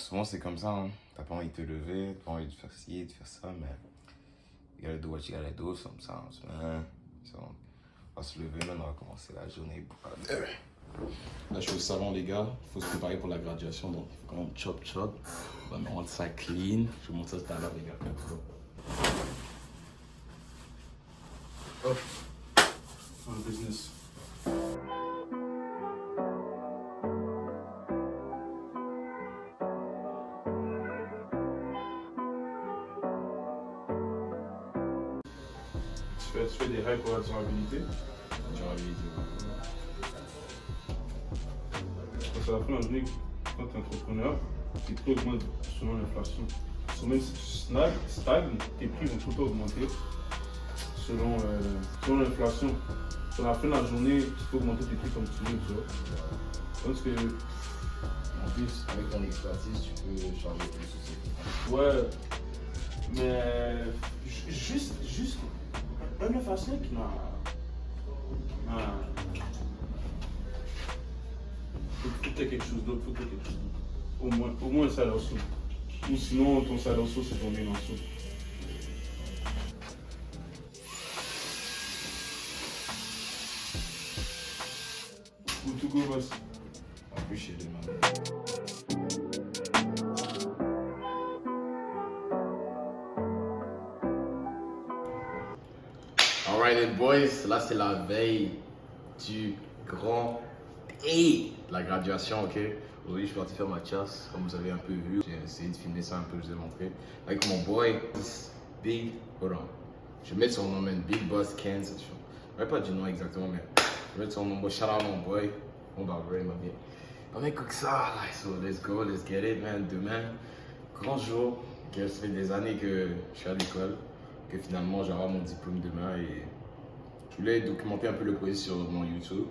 souvent c'est comme ça, hein. T'as pas envie de te lever, t'as pas envie de faire ci, de faire ça, mais you gotta do what you gotta do sometimes, man. So, on va se lever, man, on va commencer la journée. Là, je suis au salon, les gars. Il faut se préparer pour la graduation, donc il faut quand même chop. On va rendre ça clean. Je vous montre ça tout à l'heure, les gars. Oh, on the business. Tu fais des règles pour la durabilité. Parce qu'à la fin de la journée, quand tu es entrepreneur, tes prix augmentent selon l'inflation. Même si tu stagnes, tes prix vont tout le temps augmenter selon l'inflation. Sur la fin de la journée, tu peux augmenter tes prix comme tu veux, tu vois. Parce que, En plus, avec ton expertise, tu peux changer plus aussi. ouais, mais juste un 9 à 5 faut que tu aies quelque chose d'autre, Au moins un salaire sous. Ou sinon, ton salaire sous, c'est ton mélange sous. Où tout go, boss? En plus, chez les mains. Alright, boys, là c'est la veille du grand et la graduation, ok? Aujourd'hui, je suis parti faire ma chasse, comme vous avez un peu vu. J'ai essayé de filmer ça un peu, je vous ai montré. Avec mon boy, Big, hold on. Je vais mettre son nom, man, Big Boss Kansas. Je ne vais pas du nom exactement, mais je vais mettre son nom. Shout out mon boy. On va vraiment bien. On est comme ça, so let's go, let's get it, man. Demain, grand jour. Ça fait des années que je suis à l'école, que finalement j'aurai mon diplôme demain et je voulais documenter un peu le projet sur mon YouTube.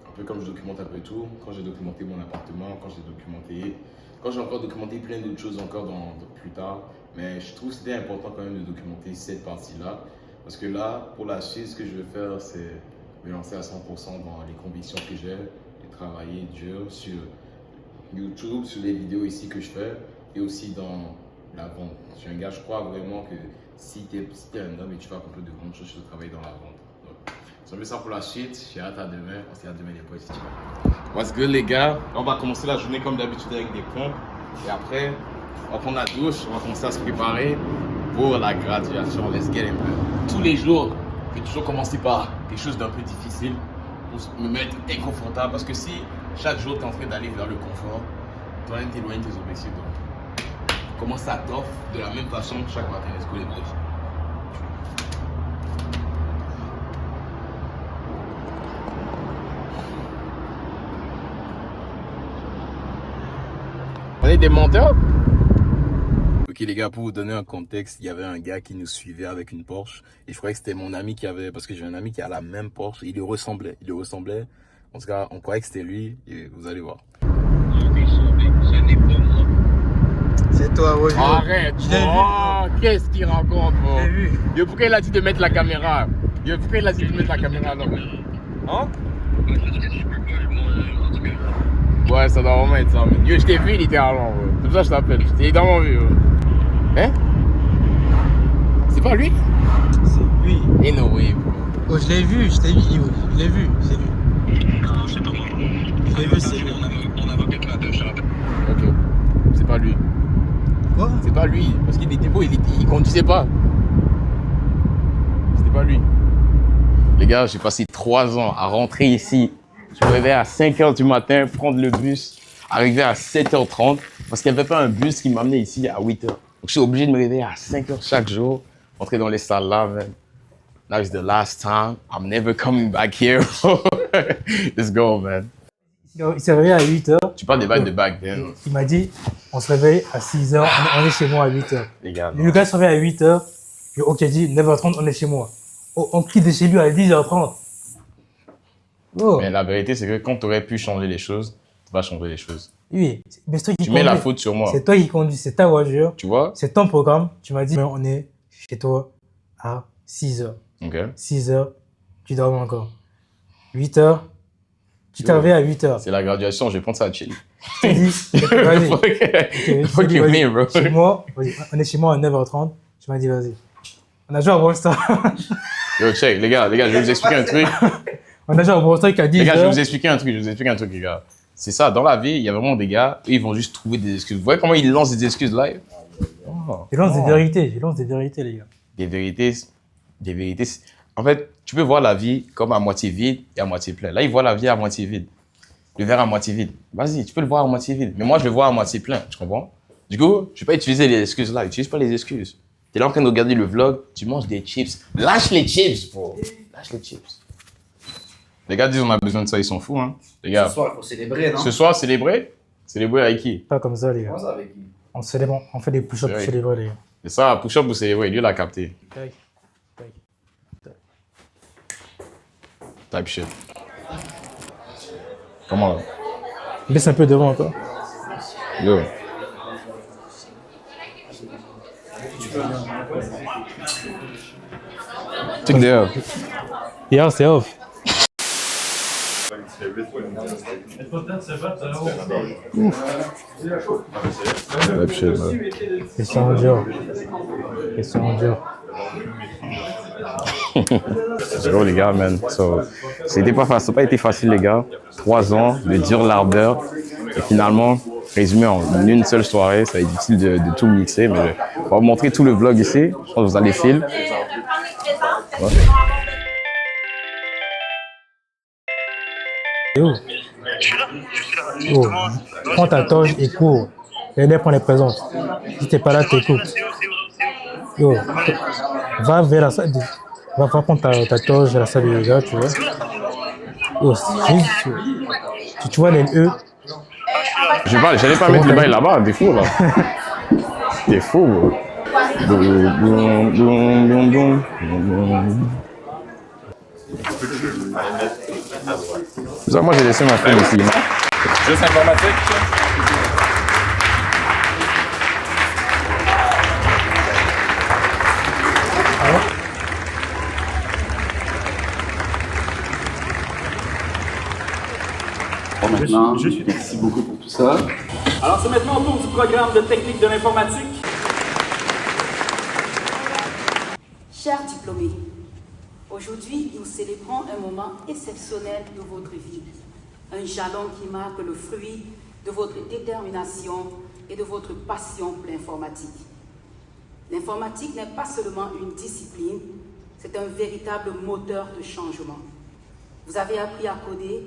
Un peu comme je documente un peu tout, quand j'ai documenté mon appartement, quand j'ai encore documenté plein d'autres choses encore plus tard. Mais je trouve que c'était important quand même de documenter cette partie-là. Parce que là, pour la suite, ce que je veux faire, c'est me lancer à 100% dans les convictions que j'ai et travailler dur sur YouTube, sur les vidéos ici que je fais et aussi dans la vente. Je suis un gars, je crois vraiment que si tu es un homme et tu fais accomplir de grandes choses, tu dois travailler dans la vente. C'est un peu ça pour la suite. J'ai hâte à demain. On se dit à demain les boys. What's good les gars? On va commencer la journée comme d'habitude avec des pompes. Et après, on va prendre la douche. On va commencer à se préparer pour la graduation. Let's get it. Tous les jours, je vais toujours commencer par quelque chose d'un peu difficile pour me mettre inconfortable. Parce que si chaque jour tu es en train d'aller vers le confort, toi-même t'éloignes tes objectifs. Donc, commence à t'offre de la même façon chaque matin. Let's go les boys. On est des menteurs? Ok les gars, pour vous donner un contexte, il y avait un gars qui nous suivait avec une Porsche et je croyais que c'était mon ami qui avait, parce que j'ai un ami qui a la même Porsche, il lui ressemblait. En tout cas, on croyait que c'était lui et vous allez voir. C'est toi, Roger. Arrête, oh, qu'est-ce qu'il raconte, bro? J'ai vu. Yo, pourquoi il a dit de mettre la caméra? Yo, pourquoi il a dit de mettre la caméra là? Hein? Ouais, ça doit vraiment être ça, man. Yo, je t'ai vu littéralement, bro. C'est pour ça que je t'appelle. Je t'ai littéralement vu, bro. Hein? C'est pas lui? C'est lui. Eh no way, bro. Oh, je l'ai vu, je t'ai vu, Ivo. Je l'ai vu, c'est lui. Non, c'est pas moi. Je l'ai vu, c'est lui. On a enquête là-dedans, je rappelle. Ok. C'est pas lui. Quoi? C'est pas lui. Parce qu'il était beau, il conduisait pas. C'était pas lui. Les gars, j'ai passé 3 ans à rentrer ici. Je me réveillais à 5h du matin, prendre le bus, arriver à 7h30. Parce qu'il n'y avait pas un bus qui m'amenait ici à 8h. Donc je suis obligé de me réveiller à 5h chaque jour, rentrer dans les salles là, man. Now it's the last time. I'm never coming back here. Let's go, man. Il s'est réveillé à 8h. Tu parles des bails de back then. Il m'a dit, on se réveille à 6h, on est chez moi à 8h. Les gars, non. Le gars se réveille à 8h. Ok, dit 9h30, on est chez moi. Oh, on quitte de chez lui à 10h30. Oh. Mais la vérité, c'est que quand tu aurais pu changer les choses, tu vas changer les choses. Oui, mais c'est toi qui Tu mets la conduis. faute sur moi. C'est toi qui conduis, c'est ta voiture, Tu vois? c'est ton programme. Tu m'as dit, mais on est chez toi à 6h. Ok. 6h, tu dors encore. 8h, tu t'es réveillé à 8h. C'est la graduation, je vais prendre ça à chill. Je t'ai dit, vas-y. Fuck you Vas-y. mean, bro? Chez moi, vas-y, on est chez moi à 9h30. Tu m'as dit, vas-y. On a joué à Brawl Stars. Yo, check, les gars, je vais vous expliquer un truc. On a joué à Brawl Stars qu'à 10h. Les gars, je vais vous expliquer un truc, les gars. C'est ça, dans la vie, il y a vraiment des gars, eux, ils vont juste trouver des excuses. Vous voyez comment ils lancent des excuses live? Oh. Je lance des vérités, les gars. Des vérités. En fait, tu peux voir la vie comme à moitié vide et à moitié plein. Là, ils voient la vie à moitié vide. Le verre à moitié vide. Vas-y, tu peux le voir à moitié vide. Mais moi, je le vois à moitié plein, tu comprends? Du coup, je ne vais pas utiliser les excuses là. Utilise pas les excuses. Tu es là en train de regarder le vlog, tu manges des chips. Lâche les chips, bro. Lâche les chips. Les gars disent on a besoin de ça, ils sont fous, hein. Les gars. Ce soir, il faut célébrer, non? Ce soir, célébrer? Célébrer avec qui? Pas comme ça, les gars. Comment ça, avec qui? On célèbre, on fait des push-ups C'est pour vrai. célébrer, les gars. Et ça, push-up ou célébrer? Lui, il a capté. Type shit. Comment là? Baisse un peu devant encore. Yo. Check there. Hier, c'est off. Type shit, là. Question dure. Question dure. C'est gros les gars, man. So, ça n'a pas été facile les gars. 3 ans de dur labeur. Et finalement, résumé en une seule soirée, ça va être difficile de tout mixer. Mais on va vous montrer tout le vlog ici. Je pense que vous allez filer. Ouais. Yo. Yo. Prends ta toge et cours. Les prend les présentes. Si t'es pas là, t'écoutes. Yo. Va vers la salle. Va prendre ta toge à la salle des gars, tu vois. Yo, tu vois les E. J'allais pas mettre le bail là-bas, t'es fou là. T'es fou, bro. Ça, moi j'ai laissé ma femme ici. Juste informatique. Maintenant, merci beaucoup pour tout ça. Alors c'est maintenant au tour du programme de technique de l'informatique. Chers diplômés, aujourd'hui nous célébrons un moment exceptionnel de votre vie. Un jalon qui marque le fruit de votre détermination et de votre passion pour l'informatique. L'informatique n'est pas seulement une discipline, c'est un véritable moteur de changement. Vous avez appris à coder,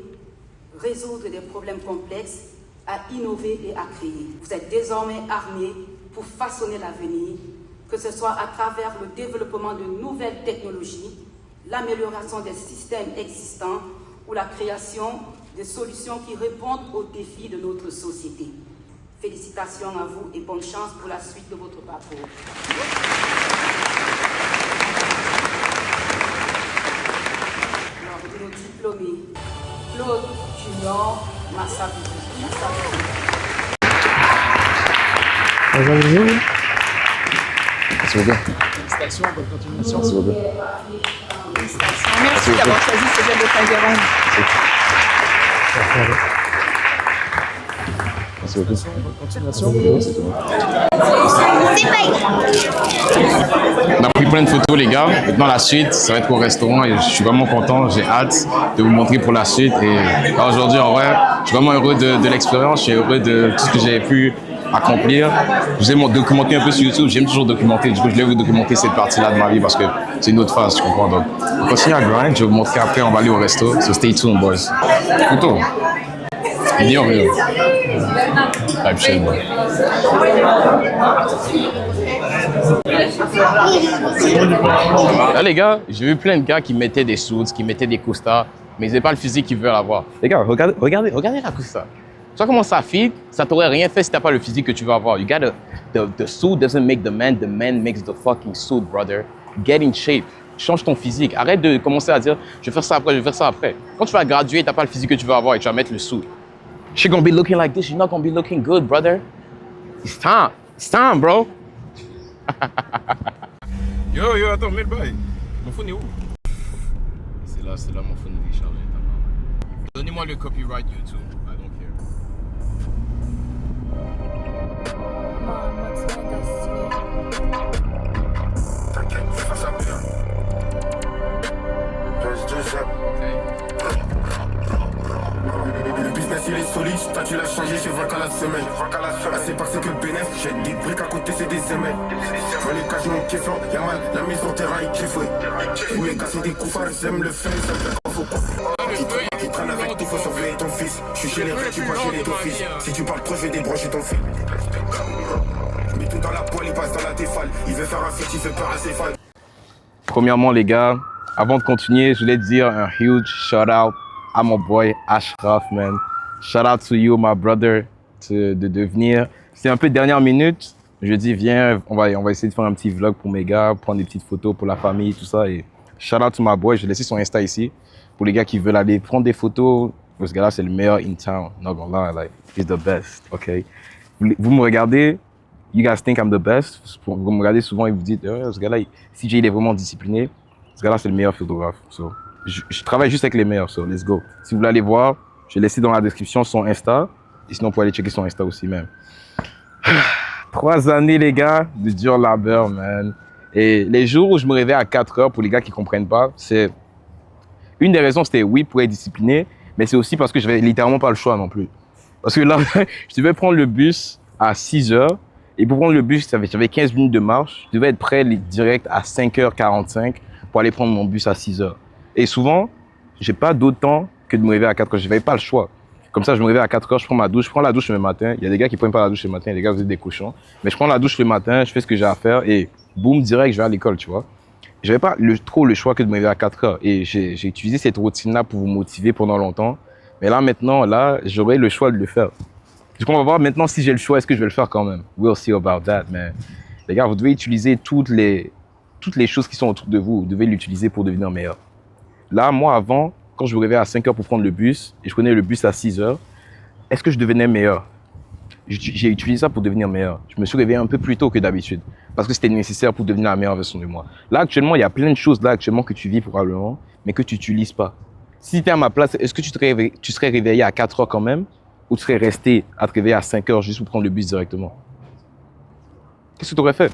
résoudre des problèmes complexes, à innover et à créer. Vous êtes désormais armés pour façonner l'avenir, que ce soit à travers le développement de nouvelles technologies, l'amélioration des systèmes existants ou la création de solutions qui répondent aux défis de notre société. Félicitations à vous et bonne chance pour la suite de votre parcours. Alors, de nos diplômés, Claude Junior Massabi. Bonjour. Merci beaucoup. Félicitations, bonne continuation. Merci beaucoup. Merci d'avoir choisi ce jeu de Tiger. Merci beaucoup. Bonne continuation. On a pris plein de photos les gars. Maintenant la suite, ça va être au restaurant et je suis vraiment content. J'ai hâte de vous montrer pour la suite. Et aujourd'hui en vrai, je suis vraiment heureux de l'expérience. Je suis heureux de tout ce que j'ai pu accomplir. Je vous ai documenté un peu sur YouTube. J'aime toujours documenter. Du coup, je vais vous documenter cette partie-là de ma vie parce que c'est une autre phase, tu comprends. Donc, on continue à grind. Je vais vous montrer après. On va aller au resto. So stay tuned, boys. Photo. Bien, bien. Type shit, boy. Là, les gars, j'ai vu plein de gars qui mettaient des suits, qui mettaient des costards, mais ils n'avaient pas le physique qu'ils veulent avoir. Les gars, regardez la costa. Tu vois comment ça fit? Ça t'aurait rien fait si t'as pas le physique que tu veux avoir. You gotta, the suit doesn't make the man makes the fucking suit, brother. Get in shape. Change ton physique. Arrête de commencer à dire, je vais faire ça après, je vais faire ça après. Quand tu vas graduer, t'as pas le physique que tu veux avoir et tu vas mettre le suit. She's gonna be looking like this, you're not gonna be looking good, brother. It's time, bro. Yo, attends, mets le bail. Mon phone est où? C'est là, mon phone est déchargé. Donnez-moi le copyright YouTube. I don't care. statut l'a changé, je vois qu'à la semaine. Ah, c'est pas que c'est que bénéf, j'ai des briques à côté, c'est des semelles. Dans les cages, mon kiffant, y'a mal, la maison terrain, il kiffe, ouais. Tous les gars, c'est des coups fards, j'aime le fait, ça fait pas faut pas. Qui traîne avec tout, faut surveiller ton fils. Je suis chez les vrais, tu vois chez les deux fils. Si tu parles trop, je vais débrancher ton fil. Je mets tout dans la poêle, il passe dans la défale. Il veut faire un feat, il fait peur à ses fans. Premièrement, les gars, avant de continuer, je voulais dire un huge shout out à mon boy Ashraf, man. Shout out to you, my brother, de venir. C'est un peu dernière minute. Je dis, viens, on va essayer de faire un petit vlog pour mes gars, prendre des petites photos pour la famille, tout ça. Et shout out to my boy. Je vais laisser son Insta ici. Pour les gars qui veulent aller prendre des photos, ce gars-là, c'est le meilleur in town. Not gonna lie, like, he's the best, OK? Vous me regardez, you guys think I'm the best. Vous me regardez souvent et vous dites, ce gars-là, CJ, il est vraiment discipliné. Ce gars-là, c'est le meilleur photographe. So, je travaille juste avec les meilleurs, so let's go. Si vous voulez aller voir, je vais laisser dans la description son Insta. Et sinon, vous pouvez aller checker son Insta aussi même. 3 années, les gars, de dur labeur, man. Et les jours où je me réveille à 4 heures, pour les gars qui ne comprennent pas, c'est... Une des raisons, c'était oui, pour être discipliné, mais c'est aussi parce que j'avais littéralement pas le choix non plus. Parce que là, je devais prendre le bus à 6 heures. Et pour prendre le bus, j'avais 15 minutes de marche. Je devais être prêt direct à 5h45 pour aller prendre mon bus à 6 heures. Et souvent, j'ai pas d'autre temps que de me réveiller à 4 heures. Je n'avais pas le choix. Comme ça, je me réveille à 4 heures, je prends ma douche. Je prends la douche le matin. Il y a des gars qui ne prennent pas la douche le matin. Les gars, vous êtes des cochons. Mais je prends la douche le matin, je fais ce que j'ai à faire et boum, direct, je vais à l'école, tu vois. J'avais pas trop le choix que de me réveiller à 4 heures. Et j'ai utilisé cette routine-là pour vous motiver pendant longtemps. Mais là, maintenant, j'aurai le choix de le faire. Du coup, on va voir maintenant si j'ai le choix, est-ce que je vais le faire quand même. We'll see about that, mais les gars, vous devez utiliser toutes les choses qui sont autour de vous. Vous devez l'utiliser pour devenir meilleur. Là, moi, avant, quand je me réveillais à 5 heures pour prendre le bus, et je prenais le bus à 6 heures, est-ce que je devenais meilleur? J'ai utilisé ça pour devenir meilleur. Je me suis réveillé un peu plus tôt que d'habitude, parce que c'était nécessaire pour devenir la meilleure version de moi. Là, actuellement, il y a plein de choses là actuellement que tu vis probablement, mais que tu n'utilises pas. Si tu es à ma place, est-ce que tu serais réveillé à 4 heures quand même, ou tu serais resté à te réveiller à 5 heures juste pour prendre le bus directement? Qu'est-ce que tu aurais fait?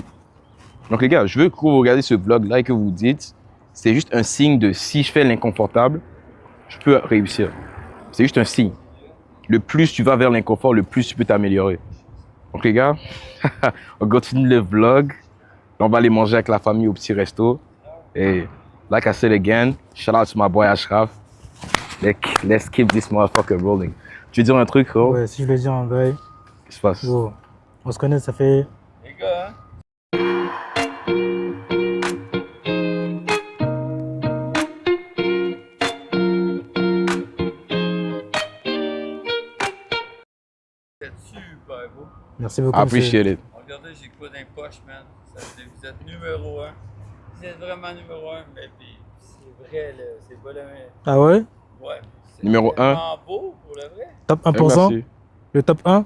Donc les gars, je veux que vous regardez ce vlog-là et que vous vous dites, c'est juste un signe de si je fais l'inconfortable, je peux réussir. C'est juste un signe. Le plus tu vas vers l'inconfort, le plus tu peux t'améliorer. Donc les gars, on continue le vlog. Là, on va aller manger avec la famille au petit resto. Et like I said again, shout out to my boy Ashraf. Let's keep this motherfucker rolling. Tu veux dire un truc, gros? Ouais, si je veux dire un bail. Qu'est-ce qui se passe? Oh, on se connaît, ça fait... Les gars, hein? C'est super beau. Merci beaucoup, Appreciate it. Regardez, j'ai quoi dans les poches, man. Vous êtes numéro 1. Vous êtes vraiment numéro 1, mais puis c'est vrai, là. C'est pas le même. Ah ouais? Ouais. Numéro 1. C'est vraiment beau, pour le vrai. Top 1%? Merci. Le top 1?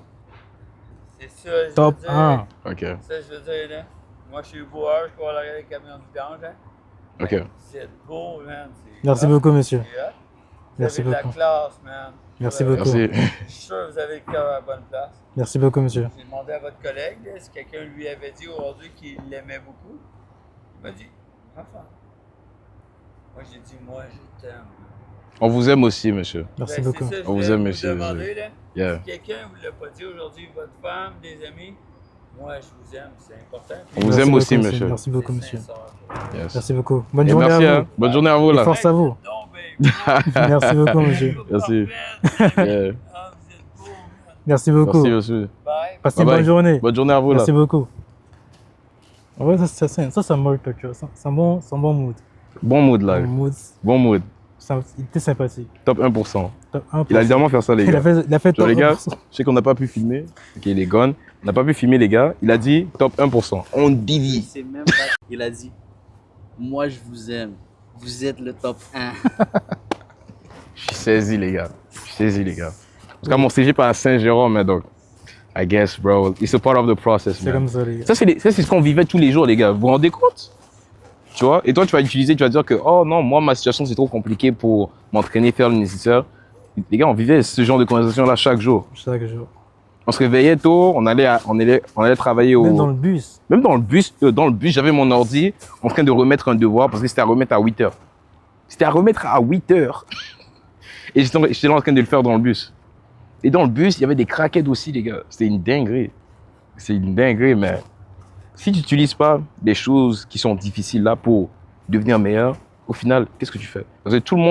C'est ça, je veux Top dire. 1. OK. Ça, je veux dire, là. Moi, je suis boueur, je cours derrière les camions de vidange, hein. OK. C'est beau, man. Merci beaucoup, monsieur. Merci Merci beaucoup. Vous avez de beaucoup. la classe, man. Merci beaucoup. Merci. Je suis sûr que vous avez le cœur à la bonne place. Merci beaucoup, monsieur. J'ai demandé à votre collègue là, si quelqu'un lui avait dit aujourd'hui qu'il l'aimait beaucoup. Il m'a dit, enfin. Moi, j'ai dit, moi, je t'aime. On vous aime aussi, monsieur. Merci Ben, beaucoup. c'est ça, je On vous voulais aime, vous monsieur. demander, là, Yeah. si quelqu'un ne vous l'a pas dit aujourd'hui, votre femme, des amis, moi, je vous aime, c'est important. On vous Merci aime beaucoup, aussi, monsieur. Merci beaucoup, C'est monsieur. sincère. Yes. Merci beaucoup. Bonne Et journée merci, à hein. vous. Bonne journée à vous, Et là. force à vous. Non, ben, Merci beaucoup, monsieur. Merci. Yeah. ah, vous êtes beau, man. Merci beaucoup. Merci, monsieur. Bye. Passez une Bye bye. bonne journée. Bonne journée à vous, là. Merci beaucoup. En vrai, ça c'est un mood, tu vois. C'est un bon mood. Bon mood, là. Bon mood. Bon mood. Il était sympathique. Top 1%. Top 1%. Il a littéralement fait ça, les Il gars. a fait Genre, top les gars, 1%. je sais qu'on n'a pas pu filmer. Ok, les gone. On n'a pas pu filmer, les gars. Il a dit top 1%. On divise. C'est même pas. Il a dit, moi je vous aime. Vous êtes le top 1. Je suis saisi, les gars. Je suis saisi, les gars. En tout cas, mon CG pas à Saint-Jérôme, mais donc, I guess, bro, it's a part of the process, C'est man. comme ça, les gars. Ça, c'est ce qu'on vivait tous les jours, les gars. Vous vous rendez compte? Tu vois? Et toi, tu vas utiliser, tu vas dire que, oh non, moi, ma situation, c'est trop compliqué pour m'entraîner, faire le nécessaire. Les gars, on vivait ce genre de conversation-là chaque jour. Chaque jour. On se réveillait tôt, on allait travailler au... Même dans le bus. Même dans le bus, j'avais mon ordi en train de remettre un devoir parce que c'était à remettre à 8 heures. C'était à remettre à 8 heures. Et j'étais là en train de le faire dans le bus. Et dans le bus, il y avait des crackheads aussi, les gars. C'était une dinguerie. C'est une dinguerie, mais si tu n'utilises pas des choses qui sont difficiles là pour devenir meilleur, au final, qu'est-ce que tu fais? Parce que tout le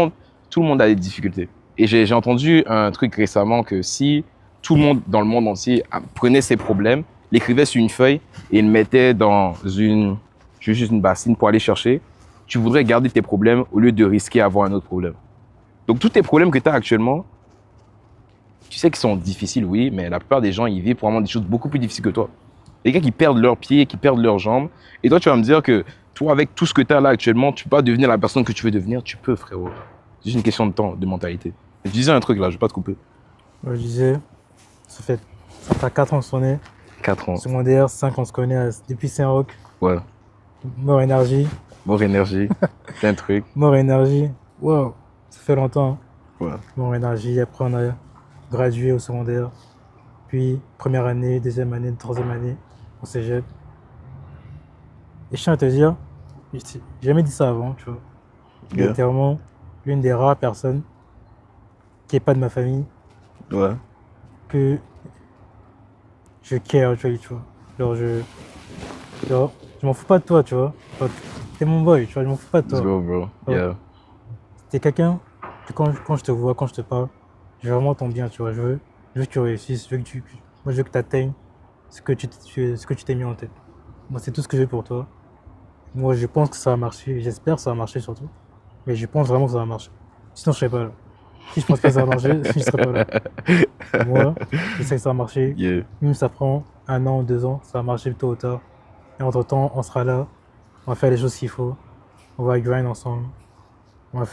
monde a des difficultés. Et j'ai entendu un truc récemment que si tout le monde dans le monde entier prenait ses problèmes, l'écrivait sur une feuille et le mettait dans juste une bassine pour aller chercher, tu voudrais garder tes problèmes au lieu de risquer d'avoir un autre problème. Donc tous tes problèmes que tu as actuellement, tu sais qu'ils sont difficiles, oui, mais la plupart des gens, ils vivent probablement des choses beaucoup plus difficiles que toi. Les gars qui perdent leurs pieds, qui perdent leurs jambes. Et toi, tu vas me dire que toi, avec tout ce que tu as là actuellement, tu peux pas devenir la personne que tu veux devenir. Tu peux, frérot. C'est juste une question de temps, de mentalité. Je disais un truc là, je vais pas te couper. Ouais, je disais, ça fait 4 ans qu'on se connaît. 4 ans. Secondaire, 5 ans qu'on se connaît depuis Saint-Roch. Ouais. Mort énergie. Mort énergie. C'est un truc. Mort énergie. Wow, ça fait longtemps. Ouais. Mort énergie. Après, on a gradué au secondaire. Puis, première année, deuxième année, troisième année, au cégep. Et je tiens à te dire, j'ai jamais dit ça avant, tu vois. Yeah. Littéralement, l'une des rares personnes qui n'est pas de ma famille. Ouais. Que je care, tu vois. Genre, je m'en fous pas de toi, tu vois. T'es mon boy, tu vois, je m'en fous pas de toi. Let's go, bro. Yeah. T'es quelqu'un que quand je te vois, quand je te parle, je veux vraiment ton bien, tu vois. Je veux que tu réussisses, moi je veux que tu atteignes ce que tu t'es mis en tête. Moi, c'est tout ce que j'ai pour toi. Moi, je pense que ça va marcher, j'espère que ça va marcher surtout. Mais je pense vraiment que ça va marcher. Sinon, je serais pas là. Si je pense pas que ça va marcher, je serais pas là. Moi, je sais que ça va marcher. Yeah. Même si ça prend 1 an, 2 ans, ça va marcher tôt ou tard. Et entre-temps, on sera là, on va faire les choses qu'il faut. On va grind ensemble. On va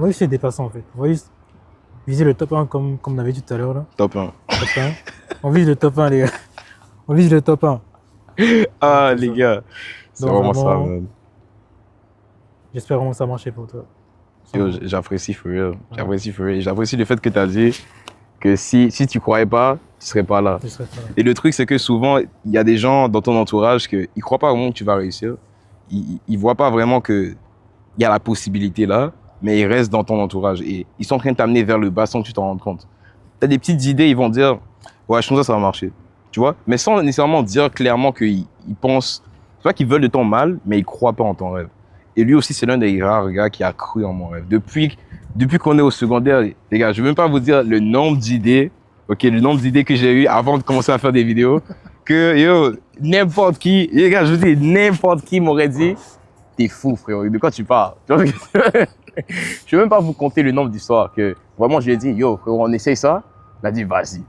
essayer de dépasser en fait. On va juste viser le top 1 comme on avait dit tout à l'heure là. Top 1. Top 1. On vise le top 1 les gars. On vise le top 1. Ah les gars. C'est vraiment ça, man. J'espère vraiment que ça va marcher pour toi. Yo, j'apprécie for real. J'apprécie for real. J'apprécie le fait que tu as dit que si tu croyais pas, tu serais pas là. Et le truc, c'est que souvent, il y a des gens dans ton entourage qui ne croient pas vraiment que tu vas réussir. Ils voient pas vraiment qu'il y a la possibilité là, mais ils restent dans ton entourage. Et ils sont en train de t'amener vers le bas sans que tu t'en rendes compte. Tu as des petites idées, ils vont dire, ouais, je pense que ça va marcher. Tu vois? Mais sans nécessairement dire clairement qu'ils pensent, c'est pas qu'ils veulent de ton mal, mais ils croient pas en ton rêve. Et lui aussi, c'est l'un des rares gars qui a cru en mon rêve. Depuis qu'on est au secondaire, les gars, je ne vais même pas vous dire le nombre d'idées, le nombre d'idées que j'ai eu avant de commencer à faire des vidéos, que yo, n'importe qui, les gars, je vous dis, n'importe qui m'aurait dit, t'es fou, frérot, de quoi tu parles? Je ne vais même pas vous compter le nombre d'histoires que vraiment je lui ai dit, yo, frérot, on essaye ça. Il a dit, vas-y.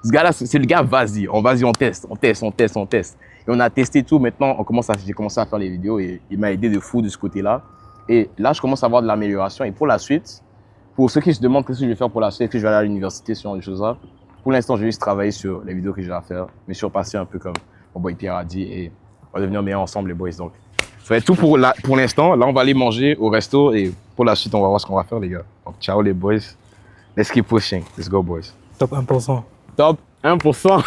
Ce gars-là, c'est le gars, vas-y, on teste. Et on a testé tout. Maintenant, j'ai commencé à faire les vidéos et il m'a aidé de fou de ce côté-là. Et là, je commence à avoir de l'amélioration. Et pour la suite, pour ceux qui se demandent qu'est-ce que je vais faire pour la suite, est-ce que je vais aller à l'université, sur des choses-là, pour l'instant, je vais juste travailler sur les vidéos que j'ai à faire, mais surpasser un peu comme mon boy Pierre a dit et on va devenir meilleurs ensemble, les boys. Donc, ça va être tout pour l'instant. Là, on va aller manger au resto et pour la suite, on va voir ce qu'on va faire, les gars. Donc, ciao, les boys. Let's keep pushing. Let's go, boys. Top 1%. Top 1%.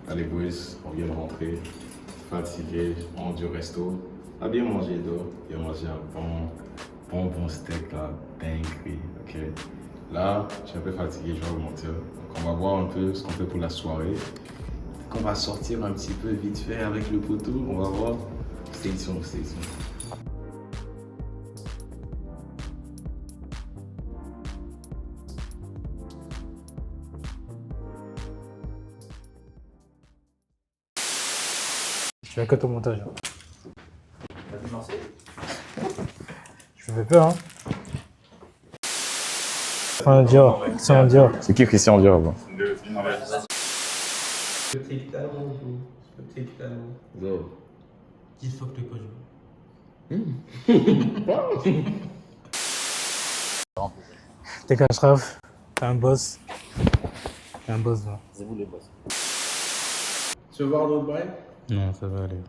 Allez, boys, on vient de rentrer. Fatigué, on rentre du resto. On a bien mangé d'eau. Il a mangé un bon steak là, dinguerie, ok. Là, je suis un peu fatigué, je vais vous mentir. Donc, on va voir un peu ce qu'on fait pour la soirée. Donc, on va sortir un petit peu vite fait avec le poteau. On va voir. Stay tuned, stay tuned. Je fais un cut au montage. Vas-y, lancer. Je me fais peur, hein. Christian Dior. C'est qui Christian Dior, bro? Petit talon, petit talon. Go. Dis fuck le coach. T'es Kashraf, t'es un boss. T'es un boss, là. C'est vous les boss. Tu veux voir l'autre bail? Non, ça va aller.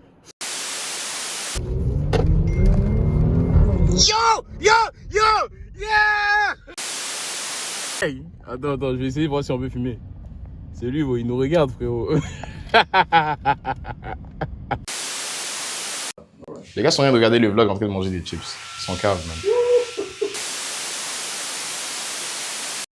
Yeah! Hey, attends, je vais essayer de voir si on peut filmer. C'est lui, il nous regarde, frérot. Les gars sont en train de regarder le vlog en train de manger des chips. Ils sont caves, man.